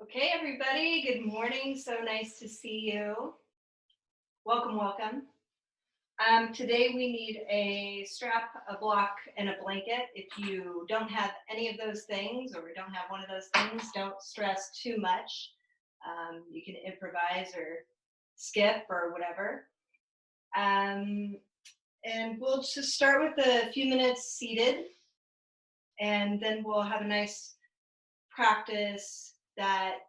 Okay, everybody, good morning. So nice to see you. Welcome, welcome. Today we need a strap, a block, and a blanket. If you don't have any of those things or don't have one of those things, don't stress too much. You can improvise or skip or whatever. And we'll just start with a few minutes seated, and then we'll have a nice practice that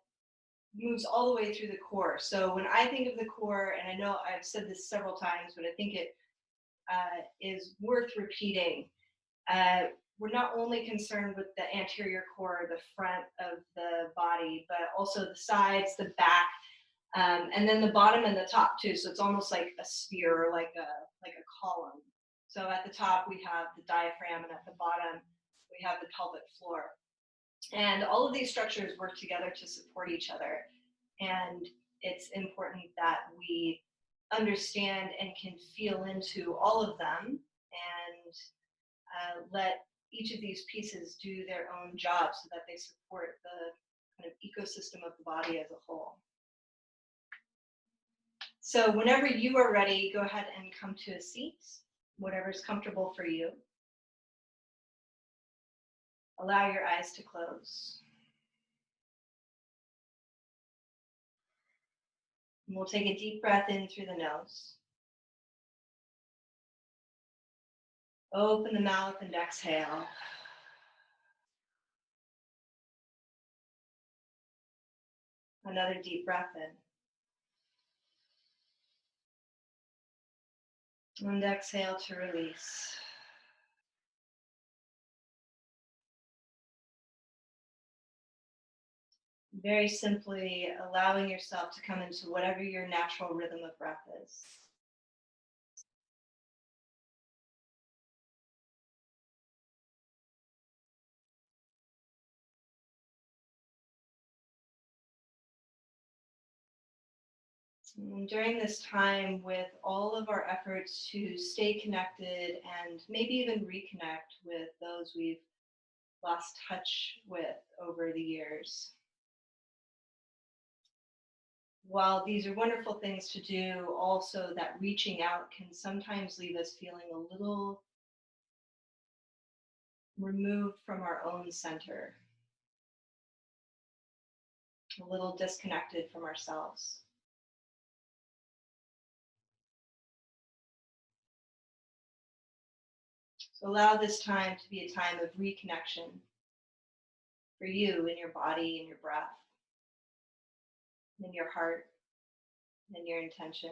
moves all the way through the core. So when I think of the core, and I know I've said this several times, but I think it is worth repeating. We're not only concerned with the anterior core, the front of the body, but also the sides, the back, and then the bottom and the top too. So it's almost like a sphere, like a column. So at the top we have the diaphragm, and at the bottom we have the pelvic floor. And all of these structures work together to support each other. And it's important that we understand and can feel into all of them and let each of these pieces do their own job so that they support the kind of ecosystem of the body as a whole. So whenever you are ready, go ahead and come to a seat, whatever's comfortable for you. Allow your eyes to close. And we'll take a deep breath in through the nose. Open the mouth and exhale. Another deep breath in. And exhale to release. Very simply allowing yourself to come into whatever your natural rhythm of breath is. And during this time, with all of our efforts to stay connected and maybe even reconnect with those we've lost touch with over the years, while these are wonderful things to do, also that reaching out can sometimes leave us feeling a little removed from our own center, a little disconnected from ourselves. So allow this time to be a time of reconnection for you in your body, in your breath, in your heart, in your intention.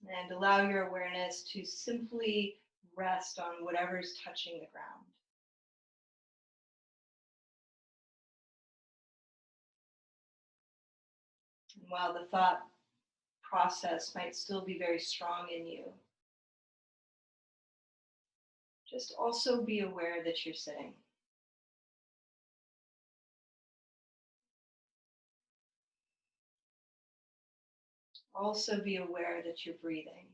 And allow your awareness to simply rest on whatever's touching the ground. And while the thought process might still be very strong in you, just also be aware that you're sitting. Also be aware that you're breathing.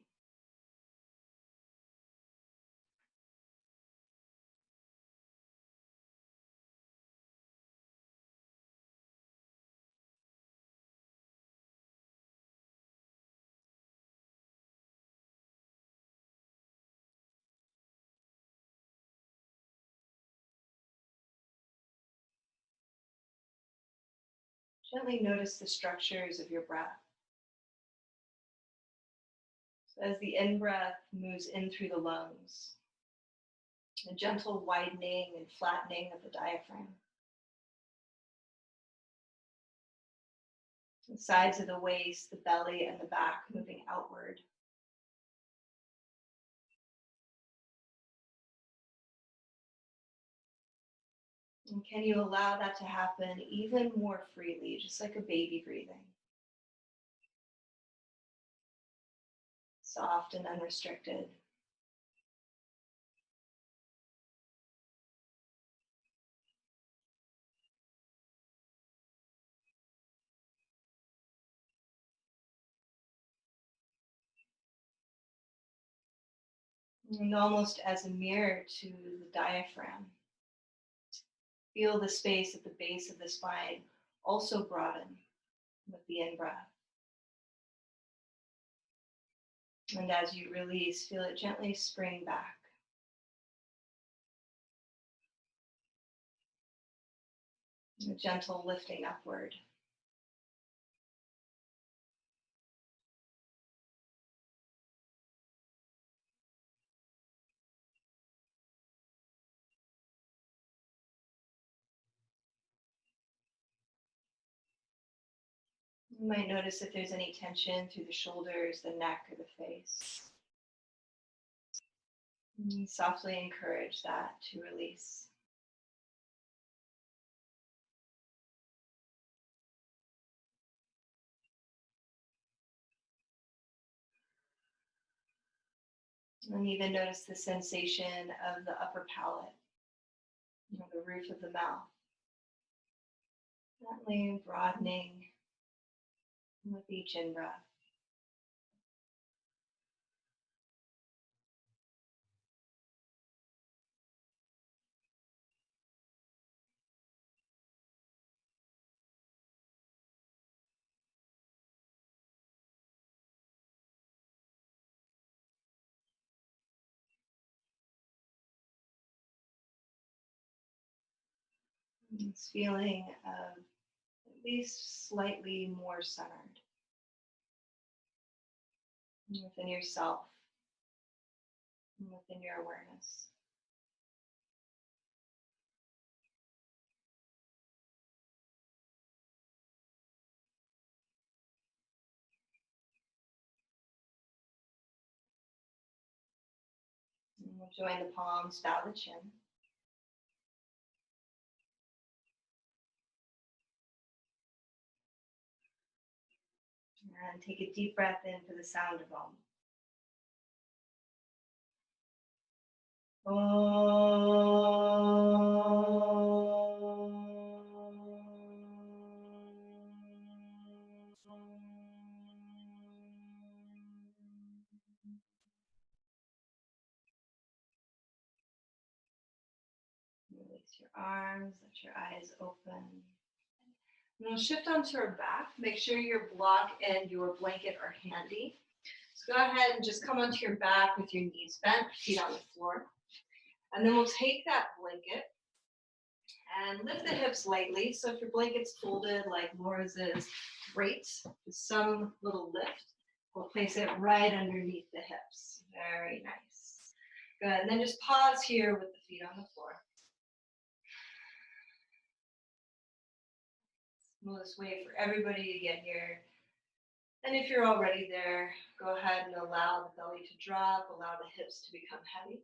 Gently notice the structures of your breath. So as the in-breath moves in through the lungs, a gentle widening and flattening of the diaphragm. The sides of the waist, the belly, and the back moving outward. And can you allow that to happen even more freely, just like a baby breathing? Soft and unrestricted. And almost as a mirror to the diaphragm. Feel the space at the base of the spine also broaden with the in-breath. And as you release, feel it gently spring back. A gentle lifting upward. You might notice if there's any tension through the shoulders, the neck, or the face. And softly encourage that to release. And even notice the sensation of the upper palate, the roof of the mouth. Gently broadening with each in-breath. This feeling of at least slightly more centered within yourself and within your awareness. And we'll join the palms, bow the chin. And take a deep breath in for the sound of Om. Release your arms, let your eyes open. And we'll shift onto our back. Make sure your block and your blanket are handy. So go ahead and just come onto your back with your knees bent, feet on the floor. And then we'll take that blanket and lift the hips lightly. So if your blanket's folded like Laura's is, great. With some little lift, we'll place it right underneath the hips. Very nice. Good. And then just pause here with the feet on the floor. Smoothest way for everybody to get here. And if you're already there, go ahead and allow the belly to drop, allow the hips to become heavy.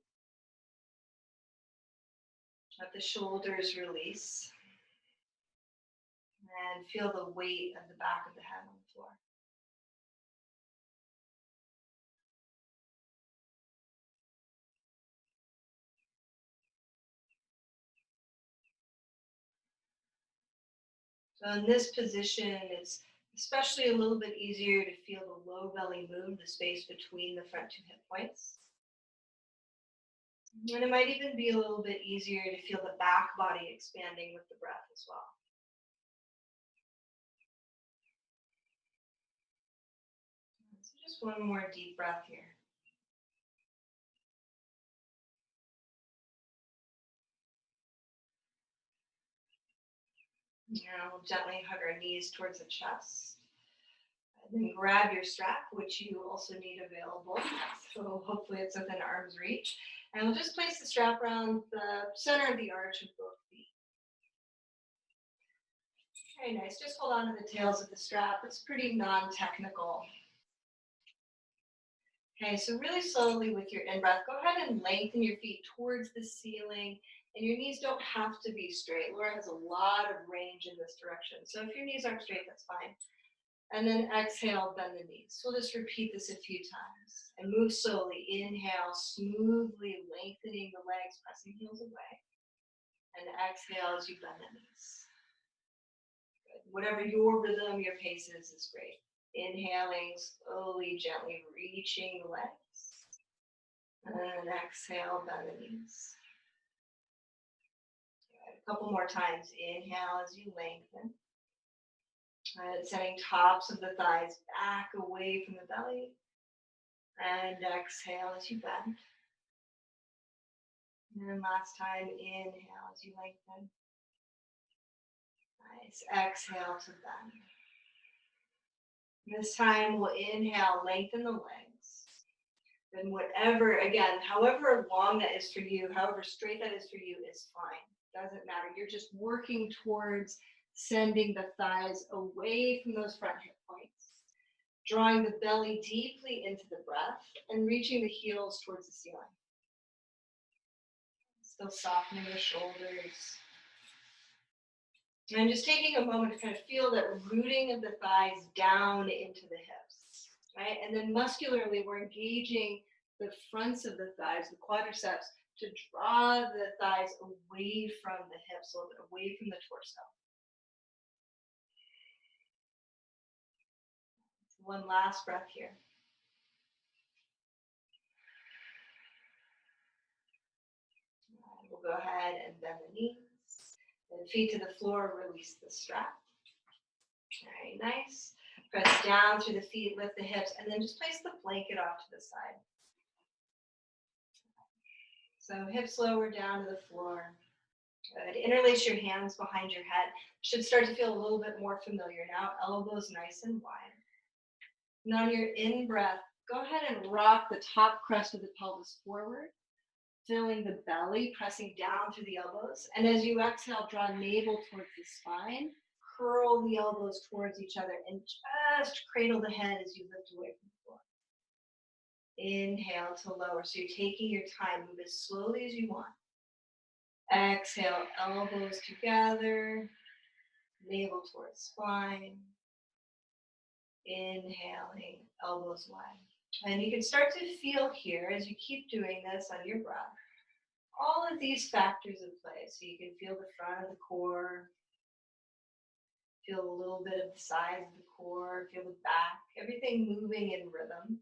Let the shoulders release. And feel the weight of the back of the head on the floor. So in this position, it's especially a little bit easier to feel the low belly move, the space between the front two hip points. And it might even be a little bit easier to feel the back body expanding with the breath as well. So just one more deep breath here. Now we'll gently hug our knees towards the chest. And then grab your strap, which you also need available. So hopefully it's within arm's reach. And we'll just place the strap around the center of the arch of both feet. Very nice. Just hold on to the tails of the strap. It's pretty non-technical. Okay, so really slowly with your in-breath, go ahead and lengthen your feet towards the ceiling. And your knees don't have to be straight. Laura has a lot of range in this direction. So if your knees aren't straight, that's fine. And then exhale, bend the knees. So we'll just repeat this a few times. And move slowly. Inhale, smoothly lengthening the legs, pressing heels away. And exhale as you bend the knees. Good. Whatever your rhythm, your pace is great. Inhaling, slowly, gently reaching the legs. And then exhale, bend the knees. Good. A couple more times. Inhale as you lengthen. And sending tops of the thighs back away from the belly. And exhale as you bend. And then last time, inhale as you lengthen. Nice. Exhale to bend. This time we'll inhale, lengthen the legs. Then whatever, again, however long that is for you, however straight that is for you is fine. Doesn't matter. You're just working towards sending the thighs away from those front hip points, drawing the belly deeply into the breath and reaching the heels towards the ceiling. Still softening the shoulders. And just taking a moment to kind of feel that rooting of the thighs down into the hips, right? And then muscularly, we're engaging the fronts of the thighs, the quadriceps, to draw the thighs away from the hips, a little bit away from the torso. One last breath here. We'll go ahead and bend the knees. And feet to the floor, release the strap. Very nice. Press down through the feet, lift the hips, and then just place the blanket off to the side. So hips lower down to the floor. Good. Interlace your hands behind your head. Should start to feel a little bit more familiar now. Elbows nice and wide. And on your in-breath, go ahead and rock the top crest of the pelvis forward, filling the belly, pressing down through the elbows. And as you exhale, draw navel towards the spine. Curl the elbows towards each other and just cradle the head as you lift away from the floor. Inhale to lower. So you're taking your time. Move as slowly as you want. Exhale, elbows together, navel towards spine. Inhaling, elbows wide. And you can start to feel here, as you keep doing this on your breath, all of these factors in play. So you can feel the front of the core, feel a little bit of the sides of the core, feel the back, everything moving in rhythm.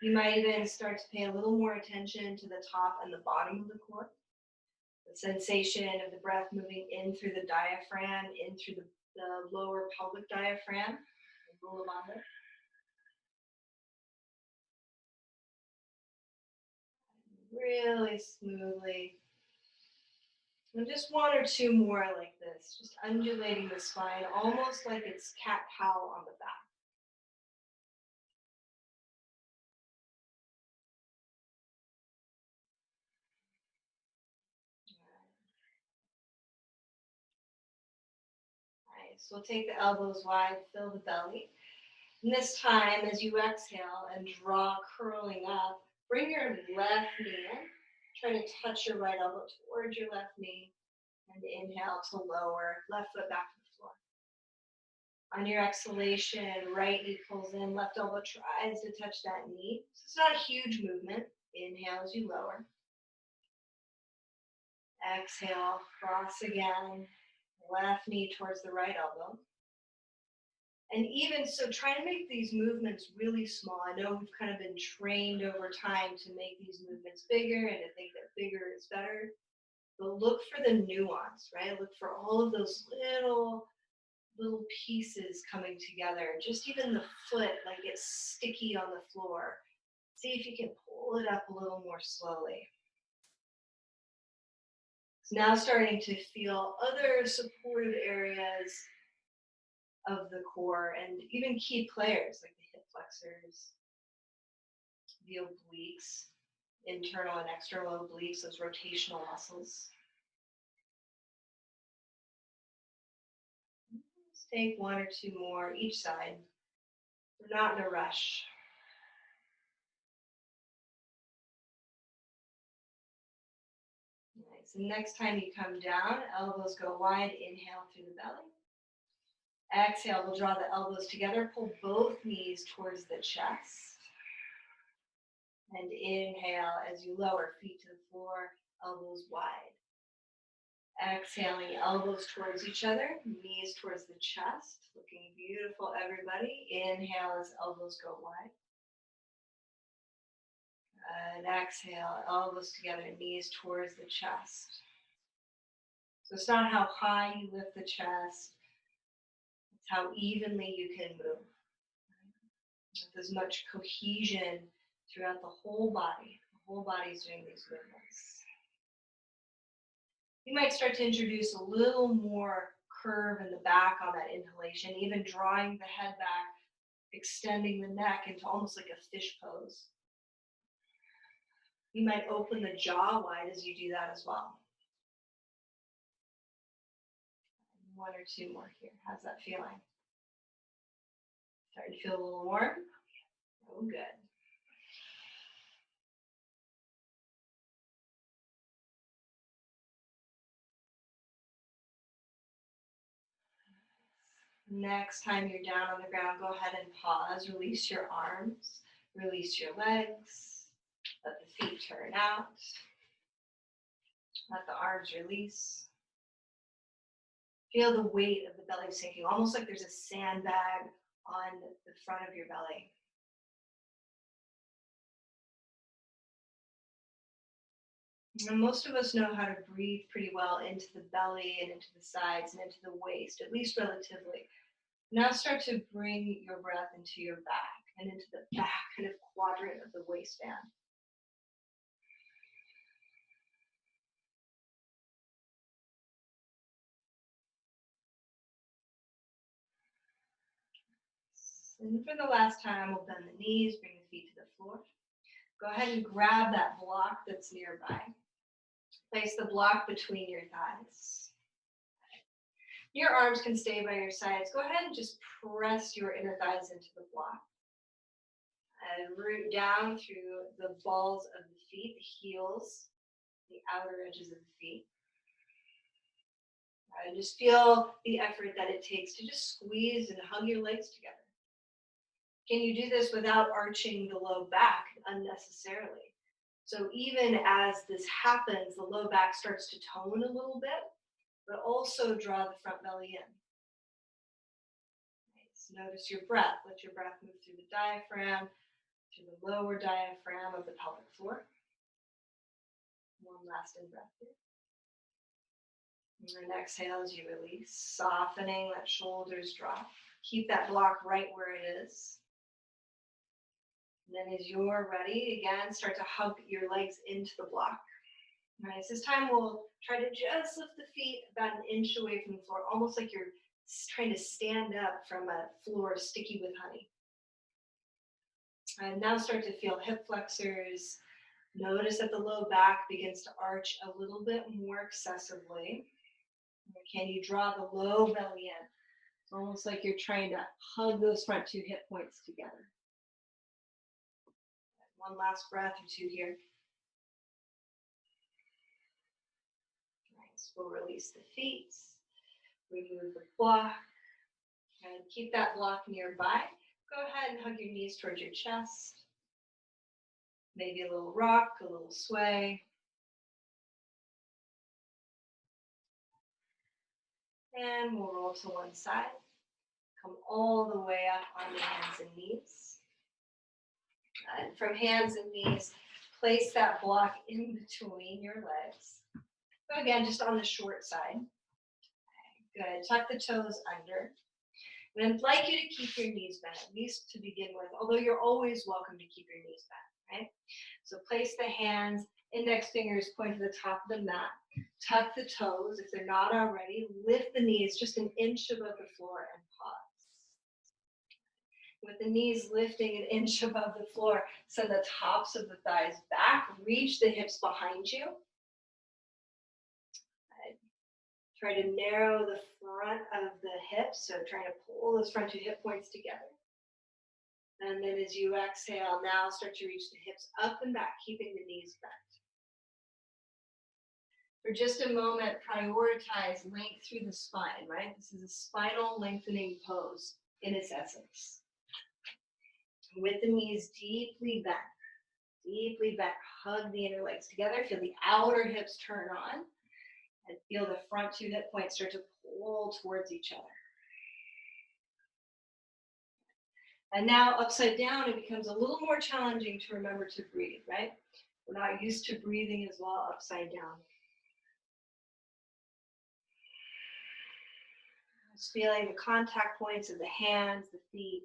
You might even start to pay a little more attention to the top and the bottom of the core. The sensation of the breath moving in through the diaphragm, in through the lower pelvic diaphragm, the Mula Bandha. Really smoothly. And just one or two more like this, just undulating the spine, almost like it's cat-cow on the back. Nice. We'll take the elbows wide, fill the belly. And this time, as you exhale and draw curling up, bring your left knee in. Try to touch your right elbow towards your left knee. And inhale to lower, left foot back to the floor. On your exhalation, right knee pulls in, left elbow tries to touch that knee. So it's not a huge movement. Inhale as you lower. Exhale, cross again. Left knee towards the right elbow. And even so, try to make these movements really small. I know we've kind of been trained over time to make these movements bigger and to think that bigger is better. But look for the nuance, right? Look for all of those little pieces coming together. Just even the foot, like it's sticky on the floor. See if you can pull it up a little more slowly. It's now starting to feel other supportive areas of the core and even key players like the hip flexors, the obliques, internal and external obliques, those rotational muscles. Let's take one or two more each side. We're not in a rush. Nice. And next time you come down, elbows go wide, inhale through the belly. Exhale, we'll draw the elbows together, pull both knees towards the chest. And inhale as you lower, feet to the floor, elbows wide. Exhaling, elbows towards each other, knees towards the chest. Looking beautiful, everybody. Inhale as elbows go wide. And exhale, elbows together, knees towards the chest. So it's not how high you lift the chest, it's how evenly you can move. With as much cohesion throughout the whole body. The whole body is doing these movements. You might start to introduce a little more curve in the back on that inhalation, even drawing the head back, extending the neck into almost like a fish pose. You might open the jaw wide as you do that as well. One or two more here. How's that feeling? Starting to feel a little warm? Oh, good. Next time you're down on the ground, go ahead and pause. Release your arms. Release your legs. Let the feet turn out. Let the arms release. Feel the weight of the belly sinking, almost like there's a sandbag on the front of your belly. And most of us know how to breathe pretty well into the belly and into the sides and into the waist, at least relatively. Now start to bring your breath into your back and into the back kind of quadrant of the waistband. And for the last time, we'll bend the knees, bring the feet to the floor. Go ahead and grab that block that's nearby. Place the block between your thighs. Your arms can stay by your sides. Go ahead and just press your inner thighs into the block. And root down through the balls of the feet, the heels, the outer edges of the feet. And just feel the effort that it takes to just squeeze and hug your legs together. Can you do this without arching the low back unnecessarily? So even as this happens, the low back starts to tone a little bit, but also draw the front belly in. Nice. Notice your breath. Let your breath move through the diaphragm, through the lower diaphragm of the pelvic floor. One last in-breath here. And then exhale as you release, softening, let shoulders drop. Keep that block right where it is. And then as you're ready, again, start to hug your legs into the block. All right, so this time we'll try to just lift the feet about an inch away from the floor, almost like you're trying to stand up from a floor sticky with honey. And now start to feel hip flexors. Notice that the low back begins to arch a little bit more excessively. Can you draw the low belly in? It's almost like you're trying to hug those front two hip points together. One last breath or two here. Nice. We'll release the feet. Remove the block. And keep that block nearby. Go ahead and hug your knees towards your chest. Maybe a little rock, a little sway. And we'll roll to one side. Come all the way up on your hands and knees. And from hands and knees, place that block in between your legs. So again, just on the short side. Okay, good. Tuck the toes under. And I'd like you to keep your knees bent, at least to begin with, although you're always welcome to keep your knees bent, right? So place the hands, index fingers point to the top of the mat. Tuck the toes, if they're not already. Lift the knees just an inch above the floor and pause. With the knees lifting an inch above the floor, send the tops of the thighs back. Reach the hips behind you. Try to narrow the front of the hips, so trying to pull those front two hip points together. And then as you exhale, now start to reach the hips up and back, keeping the knees bent. For just a moment, prioritize length through the spine, right? This is a spinal lengthening pose in its essence. With the knees deeply bent, hug the inner legs together. Feel the outer hips turn on. And feel the front two hip points start to pull towards each other. And now upside down, it becomes a little more challenging to remember to breathe, right? We're not used to breathing as well upside down. Just feeling the contact points of the hands, the feet.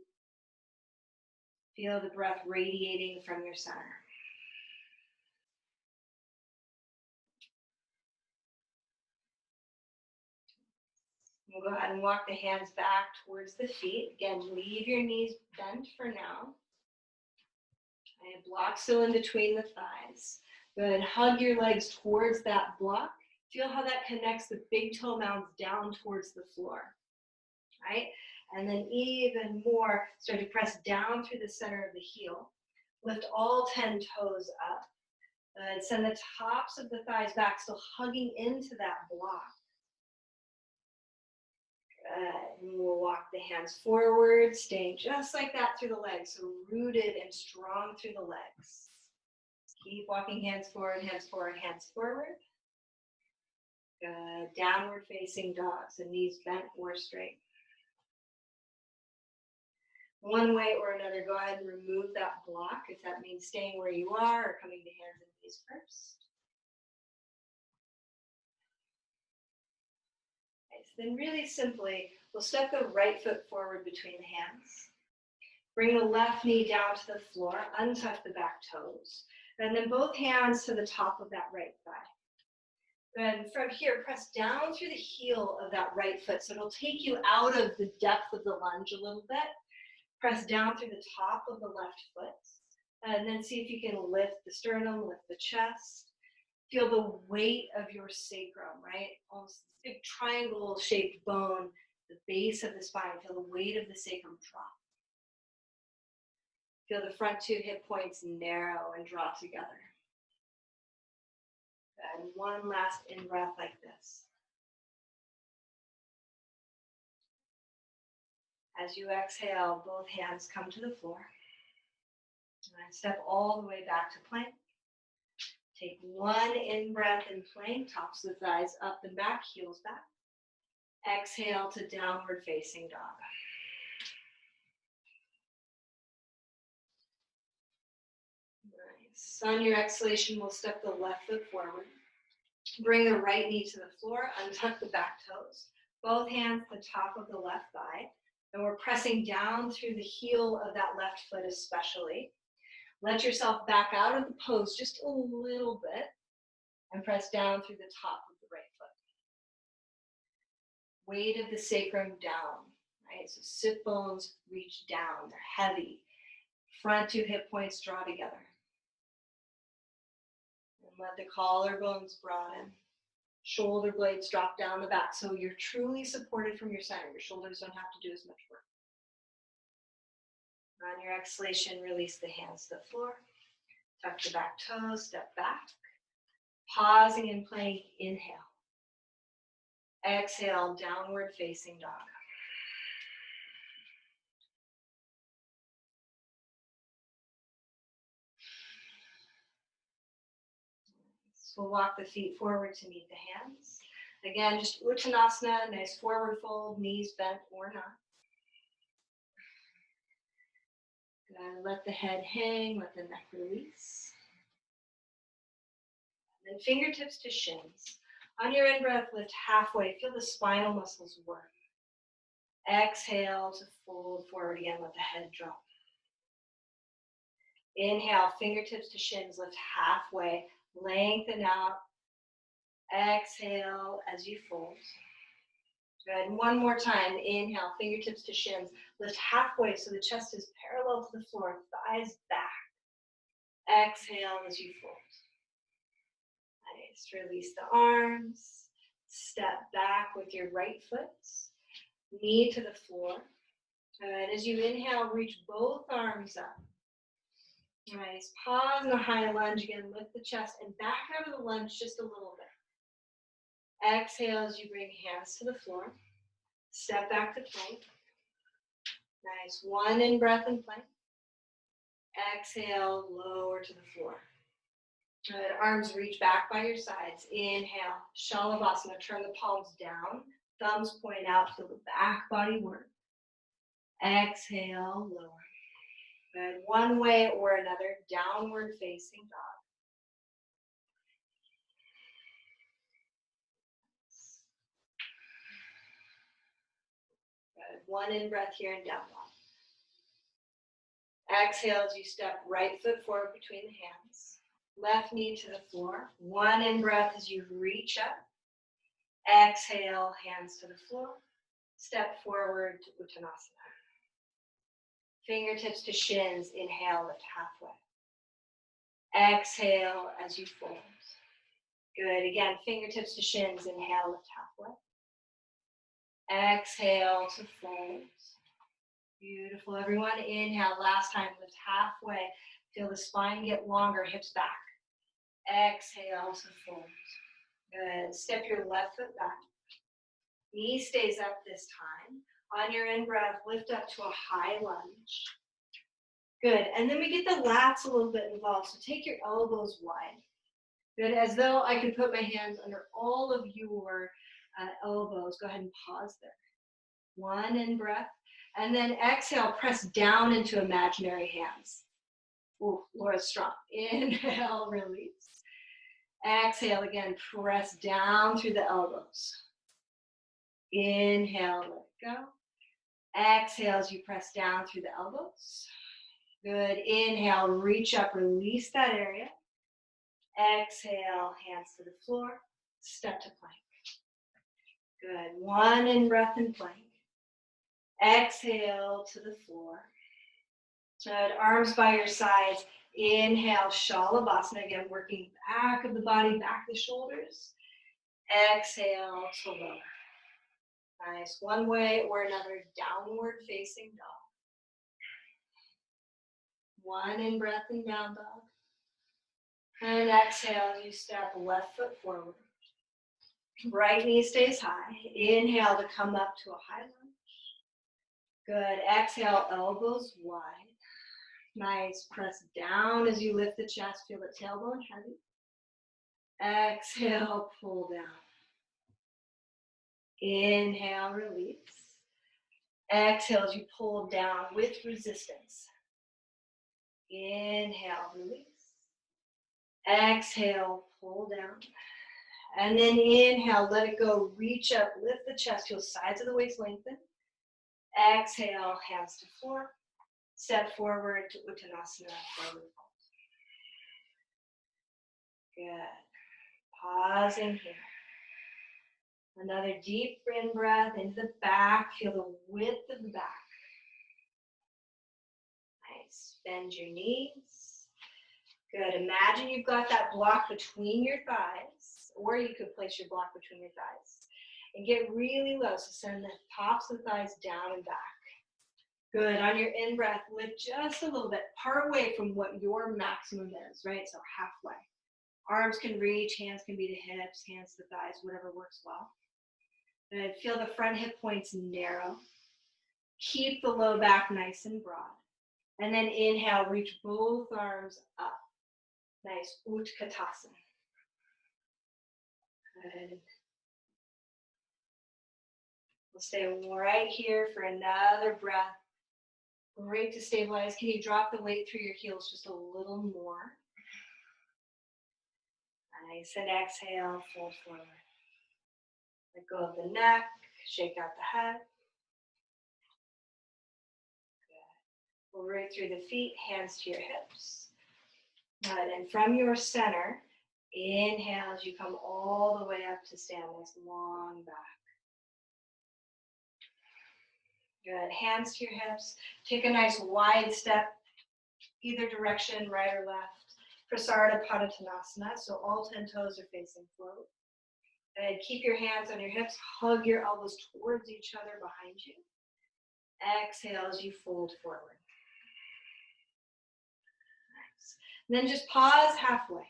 Feel the breath radiating from your center. We'll go ahead and walk the hands back towards the feet. Again, leave your knees bent for now. And block still in between the thighs. Good. Hug your legs towards that block. Feel how that connects the big toe mounds down towards the floor. Right? And then even more, start to press down through the center of the heel. Lift all 10 toes up. And send the tops of the thighs back, still hugging into that block. And we'll walk the hands forward, staying just like that through the legs. So rooted and strong through the legs. Keep walking hands forward, hands forward, hands forward. Good. Downward facing dog, so knees bent or straight. One way or another, go ahead and remove that block if that means staying where you are or coming to hands and knees first. Okay, so then really simply, we'll step the right foot forward between the hands. Bring the left knee down to the floor, untuck the back toes. And then both hands to the top of that right thigh. Then from here, press down through the heel of that right foot. So it'll take you out of the depth of the lunge a little bit. Press down through the top of the left foot. And then see if you can lift the sternum, lift the chest. Feel the weight of your sacrum, right? Almost big triangle-shaped bone, the base of the spine. Feel the weight of the sacrum drop. Feel the front two hip points narrow and draw together. And one last in-breath like this. As you exhale, both hands come to the floor. And step all the way back to plank. Take one in-breath in plank, tops of the thighs up and back, heels back. Exhale to downward facing dog. Nice. On your exhalation, we'll step the left foot forward. Bring the right knee to the floor, untuck the back toes. Both hands to the top of the left thigh. And we're pressing down through the heel of that left foot especially. Let yourself back out of the pose just a little bit and press down through the top of the right foot. Weight of the sacrum down, right? So sit bones reach down, they're heavy. Front two hip points draw together. And let the collarbones broaden. Shoulder blades drop down the back, so you're truly supported from your center. Your shoulders don't have to do as much work. On your exhalation, release the hands to the floor. Tuck the back toes, step back. Pausing in plank, inhale. Exhale, downward facing dog. So we'll walk the feet forward to meet the hands. Again, just Uttanasana, nice forward fold, knees bent or not. Let the head hang, let the neck release. Then fingertips to shins. On your in-breath, lift halfway. Feel the spinal muscles work. Exhale to fold forward again, let the head drop. Inhale, fingertips to shins, lift halfway. Lengthen out. Exhale as you fold. Good. One more time. Inhale, fingertips to shins. Lift halfway so the chest is parallel to the floor, thighs back. Exhale as you fold. Nice. Release the arms. Step back with your right foot. Knee to the floor. Good. As you inhale, reach both arms up. Nice. Pause in a high lunge again. Lift the chest and back out of the lunge just a little bit. Exhale as you bring hands to the floor. Step back to plank. Nice. One in breath in plank. Exhale, lower to the floor. Good. Arms reach back by your sides. Inhale, Shalabhasana. Turn the palms down. Thumbs point out. Feel the back body work. Exhale, lower. Good. One way or another, downward facing dog. Good. One in breath here and down dog. Exhale as you step right foot forward between the hands. Left knee to the floor. One in breath as you reach up. Exhale, hands to the floor. Step forward to Uttanasana. Fingertips to shins. Inhale, lift halfway. Exhale as you fold. Good. Again, fingertips to shins. Inhale, lift halfway. Exhale to fold. Beautiful, everyone. Inhale, last time, lift halfway. Feel the spine get longer, hips back. Exhale to fold. Good. Step your left foot back. Knee stays up this time. On your in-breath, lift up to a high lunge. Good. And then we get the lats a little bit involved. So take your elbows wide. Good. As though I could put my hands under all of your elbows. Go ahead and pause there. One in-breath. And then exhale, press down into imaginary hands. Ooh, Laura's strong. Inhale, release. Exhale again, press down through the elbows. Inhale, let it go. Exhale as you press down through the elbows. Good. Inhale, reach up, release that area. Exhale, hands to the floor. Step to plank. Good. One in breath and plank. Exhale to the floor. Good. Arms by your sides. Inhale, Shalabhasana. Again, working back of the body, back the shoulders. Exhale to lower. Nice. One way or another, downward facing dog. One in breath and down dog. And exhale as you step left foot forward. Right knee stays high. Inhale to come up to a high lunge. Good. Exhale, elbows wide. Nice. Press down as you lift the chest. Feel the tailbone heavy. Exhale, pull down. Inhale, release. Exhale as you pull down with resistance. Inhale, release. Exhale, pull down. And then inhale, let it go. Reach up, lift the chest. Feel sides of the waist lengthen. Exhale, hands to floor. Step forward to Uttanasana, forward fold. Good. Pausing here. Another deep in-breath into the back. Feel the width of the back. Nice. Bend your knees. Good. Imagine you've got that block between your thighs, or you could place your block between your thighs. And get really low. So send the tops of the thighs down and back. Good. On your in-breath, lift just a little bit, part way from what your maximum is, right? So halfway. Arms can reach, hands can be to hips, hands to thighs, whatever works well. Good. Feel the front hip points narrow. Keep the low back nice and broad. And then inhale, reach both arms up. Nice. Utkatasana. Good. We'll stay right here for another breath. Great to stabilize. Can you drop the weight through your heels just a little more? Nice. And exhale, fold forward. Let go of the neck. Shake out the head. Good. Pull right through the feet, hands to your hips. Good. And from your center, inhale as you come all the way up to stand. Nice long back. Good. Hands to your hips. Take a nice wide step, either direction, right or left. Prasarada Padottanasana, so all 10 toes are facing forward. And keep your hands on your hips. Hug your elbows towards each other behind you. Exhale as you fold forward. Nice. And then just pause halfway.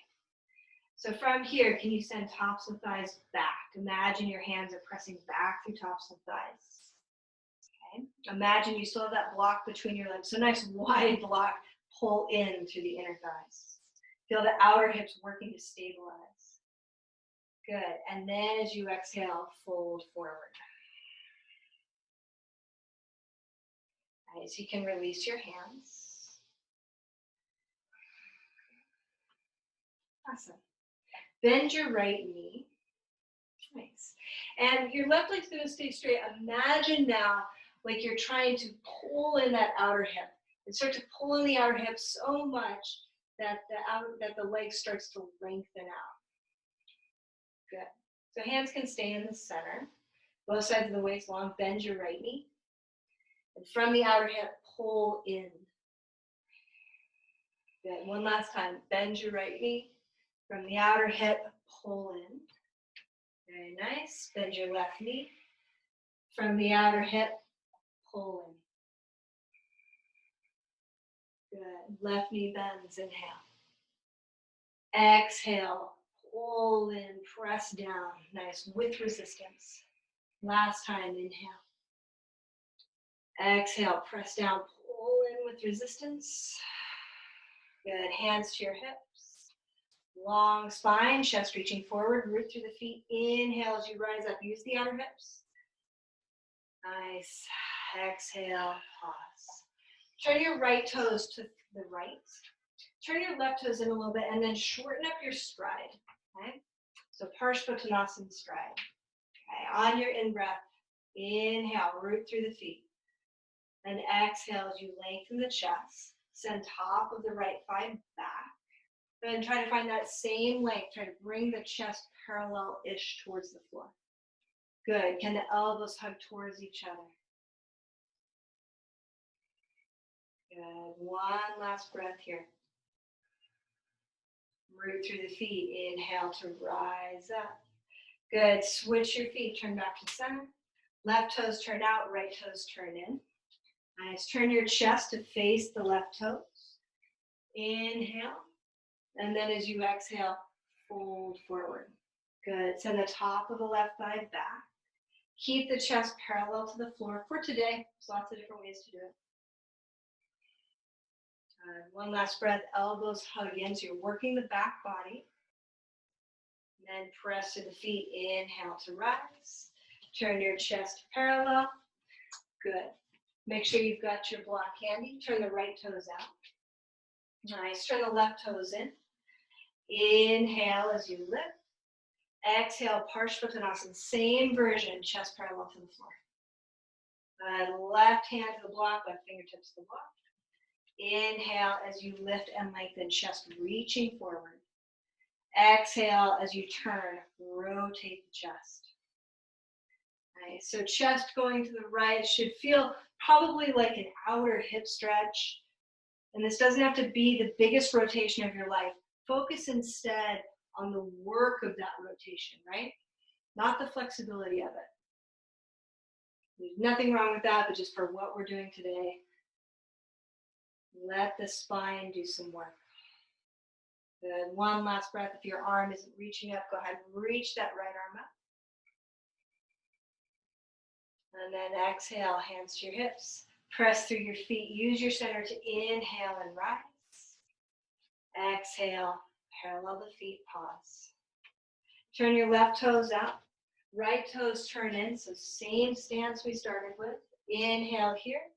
So from here, can you send tops of thighs back? Imagine your hands are pressing back through tops of thighs. Okay. Imagine you still have that block between your legs. So nice wide block, pull in through the inner thighs. Feel the outer hips working to stabilize. Good. And then as you exhale, fold forward. Nice. You can release your hands. Awesome. Bend your right knee. Nice. And your left leg's going to stay straight. Imagine now like you're trying to pull in that outer hip. And start to pull in the outer hip so much that the leg starts to lengthen out. Good. So hands can stay in the center. Both sides of the waist long. Bend your right knee. And from the outer hip, pull in. Good. One last time. Bend your right knee. From the outer hip, pull in. Very nice. Bend your left knee. From the outer hip, pull in. Good. Left knee bends. Inhale. Exhale. Pull in. Press down. Nice. With resistance. Last time. Inhale. Exhale. Press down. Pull in with resistance. Good. Hands to your hips. Long spine. Chest reaching forward. Root through the feet. Inhale as you rise up. Use the outer hips. Nice. Exhale. Pause. Turn your right toes to the right. Turn your left toes in a little bit and then shorten up your stride. Okay? So Parshvottanasana stride. Okay. On your in-breath, inhale, root through the feet. And exhale as you lengthen the chest. Send top of the right thigh back. Then try to find that same length. Try to bring the chest parallel-ish towards the floor. Good. Can the elbows hug towards each other? Good. One last breath here. Root through the feet. Inhale to rise up. Good. Switch your feet. Turn back to center. Left toes turn out. Right toes turn in. Nice. Turn your chest to face the left toes. Inhale. And then as you exhale, fold forward. Good. Send the top of the left thigh back. Keep the chest parallel to the floor for today. There's lots of different ways to do it. One last breath, elbows hug in, so you're working the back body. And then press to the feet, inhale to rise. Turn your chest parallel. Good. Make sure you've got your block handy. Turn the right toes out. Nice. Turn the left toes in. Inhale as you lift. Exhale, Parshvottanasana. Same version, chest parallel to the floor. Left hand to the block, left fingertips to the block. Inhale as you lift and lengthen, chest reaching forward. Exhale as you turn, rotate the chest. Nice. So chest going to the right should feel probably like an outer hip stretch. And this doesn't have to be the biggest rotation of your life. Focus instead on the work of that rotation, right? Not the flexibility of it. There's nothing wrong with that, but just for what we're doing today, let the spine do some work. Good. One last breath. If your arm isn't reaching up, go ahead and reach that right arm up. And then exhale, hands to your hips. Press through your feet. Use your center to inhale and rise. Exhale, parallel the feet, pause. Turn your left toes out. Right toes turn in, so same stance we started with. Inhale here.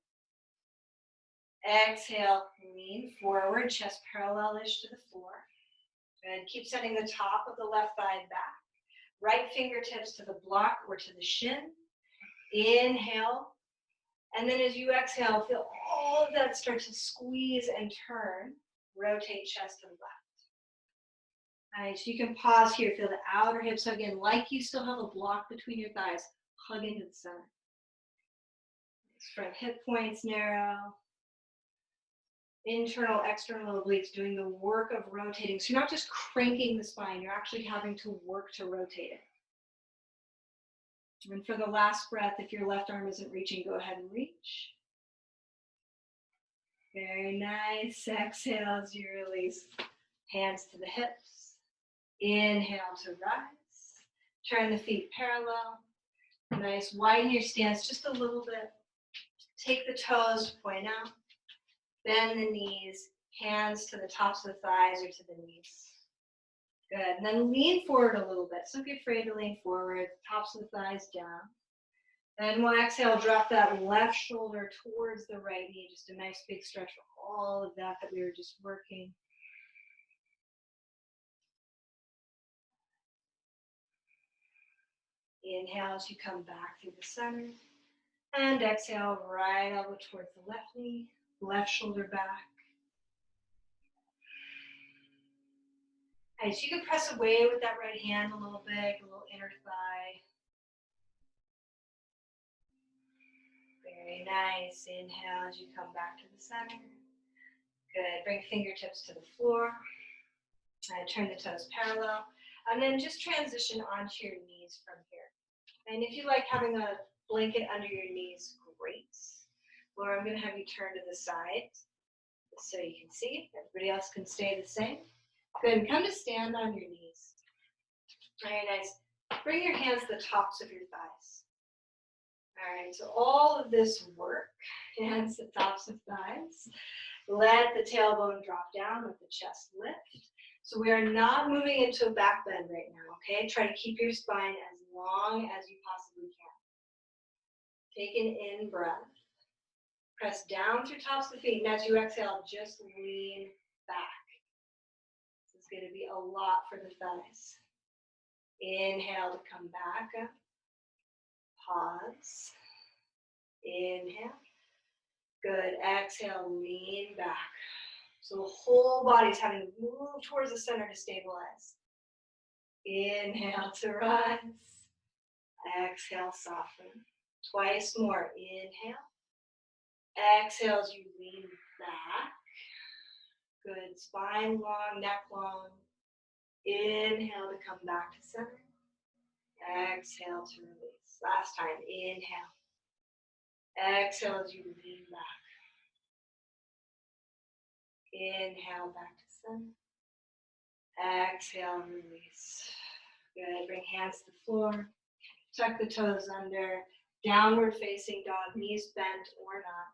Exhale, lean forward, chest parallel-ish to the floor. And keep sending the top of the left thigh back. Right fingertips to the block or to the shin. Inhale. And then as you exhale, feel all of that start to squeeze and turn. Rotate chest to the left. Nice. You can pause here. Feel the outer hips hug in like you still have a block between your thighs. Hug into the center. Front hip points narrow. Internal, external obliques doing the work of rotating. So you're not just cranking the spine. You're actually having to work to rotate it. And for the last breath, if your left arm isn't reaching, go ahead and reach. Very nice. Exhale as you release. Hands to the hips. Inhale to rise. Turn the feet parallel. Nice. Widen your stance just a little bit. Take the toes to point out. Bend the knees. Hands to the tops of the thighs or to the knees. Good. And then lean forward a little bit. So don't be afraid to lean forward. Tops of the thighs down. And we'll exhale, drop that left shoulder towards the right knee. Just a nice big stretch for all of that we were just working. Inhale as you come back through the center. And exhale, right elbow towards the left knee, left shoulder back. Nice. You can press away with that right hand a little bit, a little inner thigh. Very nice. Inhale as you come back to the center. Good. Bring fingertips to the floor. Turn the toes parallel. And then just transition onto your knees from here. And if you like having a blanket under your knees, great. Laura, I'm going to have you turn to the side so you can see. Everybody else can stay the same. Good. And come to stand on your knees. Very nice. Bring your hands to the tops of your thighs. All right, so all of this work, hands to tops of thighs. Let the tailbone drop down, let the chest lift. So we are not moving into a back bend right now, okay? Try to keep your spine as long as you possibly can. Take an in breath. Press down through tops of the feet, and as you exhale, just lean back. This is going to be a lot for the thighs. Inhale to come back up. Pause. Inhale. Good. Exhale, lean back. So the whole body's having to move towards the center to stabilize. Inhale to rise. Exhale, soften. Twice more. Inhale. Exhale as you lean back. Good. Spine long, neck long. Inhale to come back to center. Exhale to release. Last time. Inhale. Exhale as you lean back. Inhale back to center. Exhale, release. Good. Bring hands to the floor. Tuck the toes under. Downward facing dog, knees bent or not.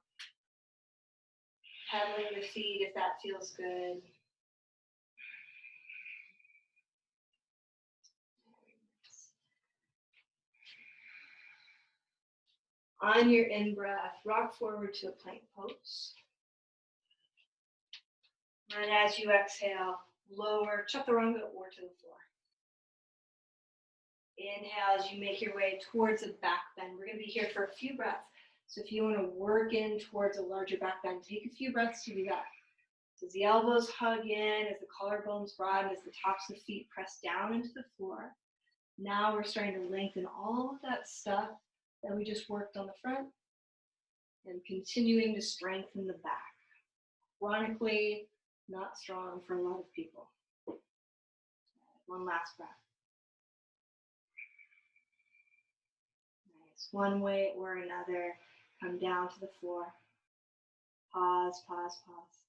Pedaling the feet if that feels good. On your in-breath, rock forward to a plank pose. And as you exhale, lower, chaturanga or to the floor. Inhale as you make your way towards a back bend. We're going to be here for a few breaths. So if you want to work in towards a larger back bend, take a few breaths to do that. As the elbows hug in, as the collarbones broaden, as the tops of the feet press down into the floor. Now we're starting to lengthen all of that stuff that we just worked on the front and continuing to strengthen the back. Chronically not strong for a lot of people. One last breath. Nice. One way or another, come down to the floor. Pause, pause, pause.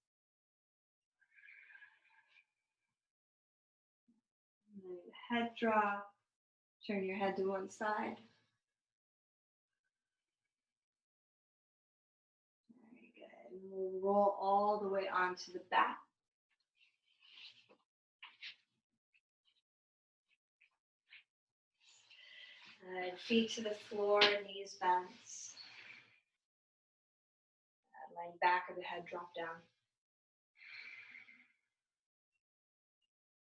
And then the head drop. Turn your head to one side. Very good. And we'll roll all the way onto the back. Feet to the floor, knees bent. Line back of the head drop down.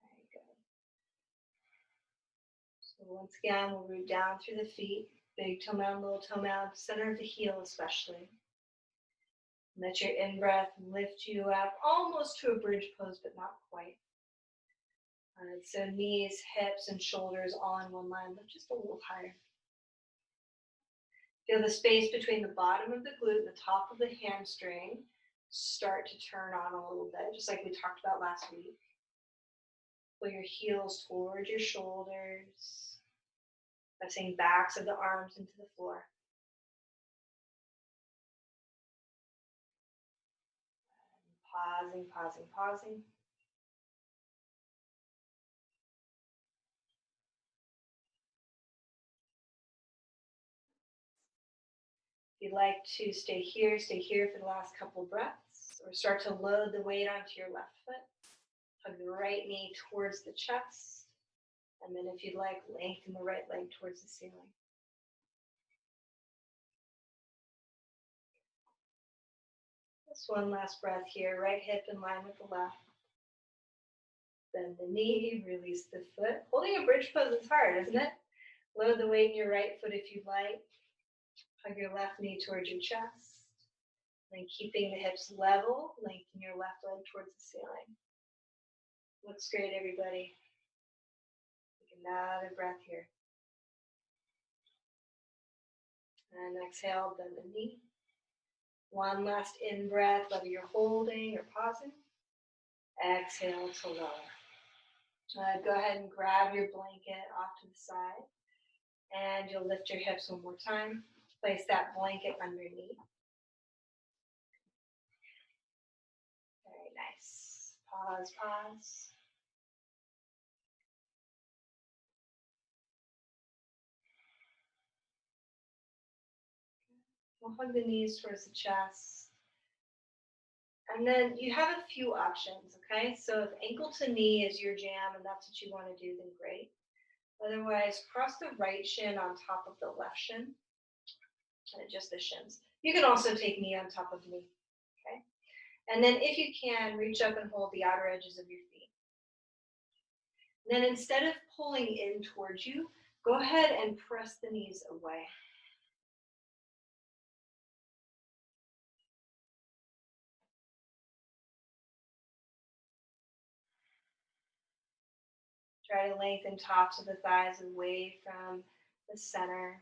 Very good. So once again, we'll root down through the feet. Big toe mound, little toe mound, center of the heel especially. Let your in-breath lift you up almost to a bridge pose, but not quite. So knees, hips, and shoulders all in one line, but just a little higher. Feel the space between the bottom of the glute and the top of the hamstring start to turn on a little bit, just like we talked about last week. Pull your heels towards your shoulders, pressing backs of the arms into the floor. Pausing, pausing, pausing. If you'd like to stay here for the last couple breaths, or start to load the weight onto your left foot. Hug the right knee towards the chest, and then if you'd like, lengthen the right leg towards the ceiling. Just one last breath here, right hip in line with the left. Bend the knee, release the foot. Holding a bridge pose is hard, isn't it? Load the weight in your right foot if you'd like. Hug your left knee towards your chest. And keeping the hips level, lengthen your left leg towards the ceiling. Looks great, everybody. Take another breath here. And exhale, bend the knee. One last in-breath, whether you're holding or pausing. Exhale to lower. Go ahead and grab your blanket off to the side. And you'll lift your hips one more time. Place that blanket underneath. Very nice. Pause, pause. We'll hug the knees towards the chest. And then you have a few options, okay? So if ankle to knee is your jam and that's what you want to do, then great. Otherwise, cross the right shin on top of the left shin. Just the shins. You can also take knee on top of knee, okay? And then if you can, reach up and hold the outer edges of your feet. And then instead of pulling in towards you, go ahead and press the knees away. Try to lengthen tops of the thighs away from the center.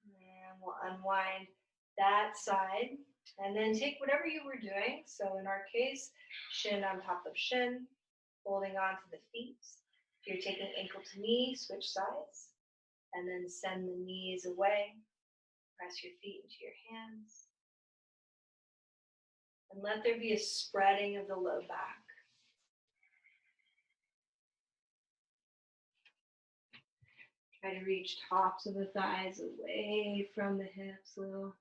And we'll unwind that side. And then take whatever you were doing. So in our case, shin on top of shin, holding on to the feet. If you're taking ankle to knee, switch sides. And then send the knees away. Press your feet into your hands. And let there be a spreading of the low back. Try to reach tops of the thighs away from the hips a little.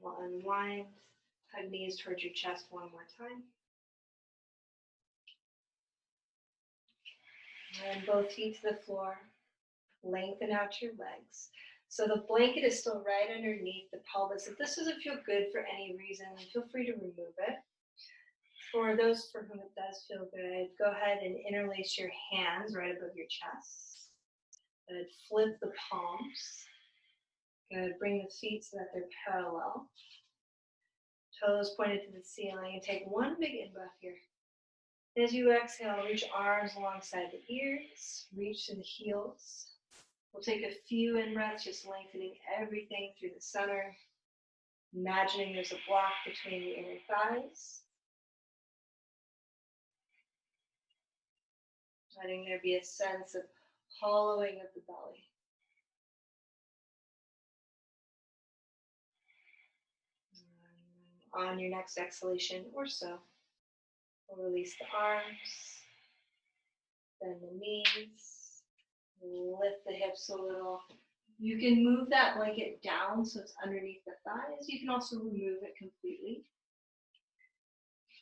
We'll unwind. Hug knees towards your chest one more time. And both feet to the floor. Lengthen out your legs. So the blanket is still right underneath the pelvis. If this doesn't feel good for any reason, feel free to remove it. For those for whom it does feel good, go ahead and interlace your hands right above your chest. Good. Flip the palms. Good. Bring the feet so that they're parallel. Toes pointed to the ceiling. And take one big in-breath here. As you exhale, reach arms alongside the ears. Reach to the heels. We'll take a few in-breaths, just lengthening everything through the center. Imagining there's a block between the inner thighs. Letting there be a sense of hollowing of the belly. On your next exhalation or so, we'll release the arms, bend the knees, lift the hips a little. You can move that blanket down so it's underneath the thighs. You can also remove it completely.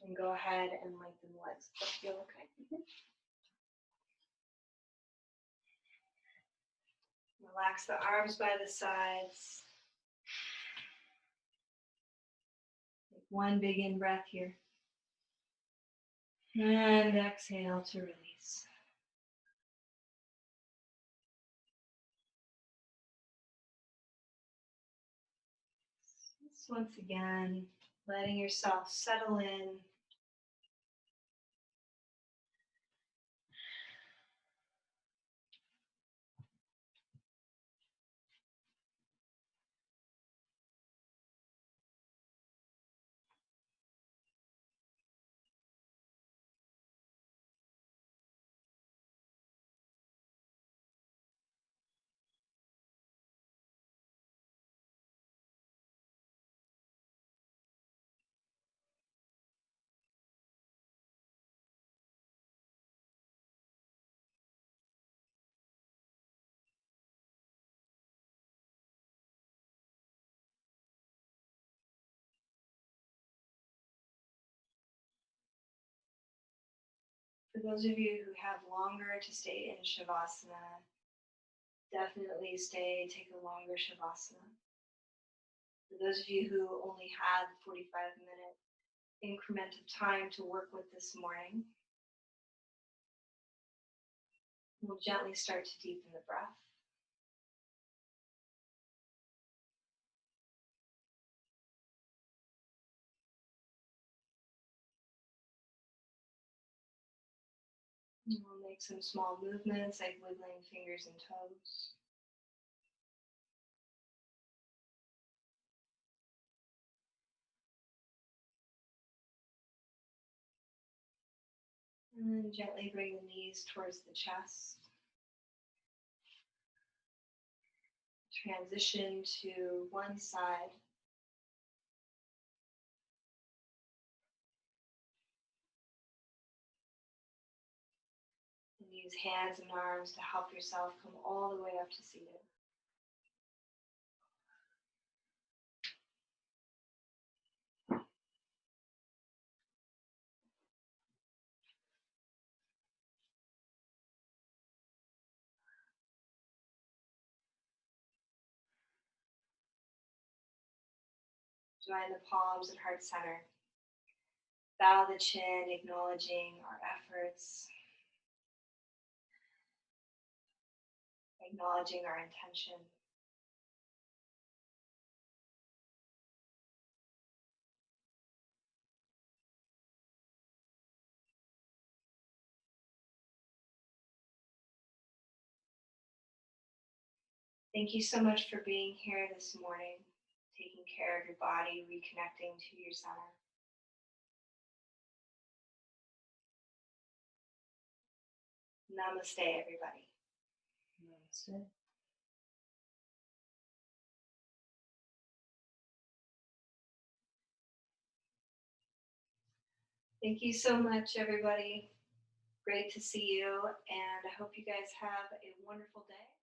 And go ahead and lengthen the legs. Does that feel okay? Relax the arms by the sides. Take one big in-breath here. And exhale to release. Just once again, letting yourself settle in. For those of you who have longer to stay in Shavasana, definitely stay, take a longer Shavasana. For those of you who only had 45-minute increment of time to work with this morning, we'll gently start to deepen the breath. And we'll make some small movements like wiggling fingers and toes. And then gently bring the knees towards the chest. Transition to one side. And use hands and arms to help yourself come all the way up to seated. Join the palms at heart center. Bow the chin, acknowledging our efforts, acknowledging our intention. Thank you so much for being here this morning, taking care of your body, reconnecting to your center. Namaste, everybody. Namaste. Thank you so much, everybody. Great to see you, and I hope you guys have a wonderful day.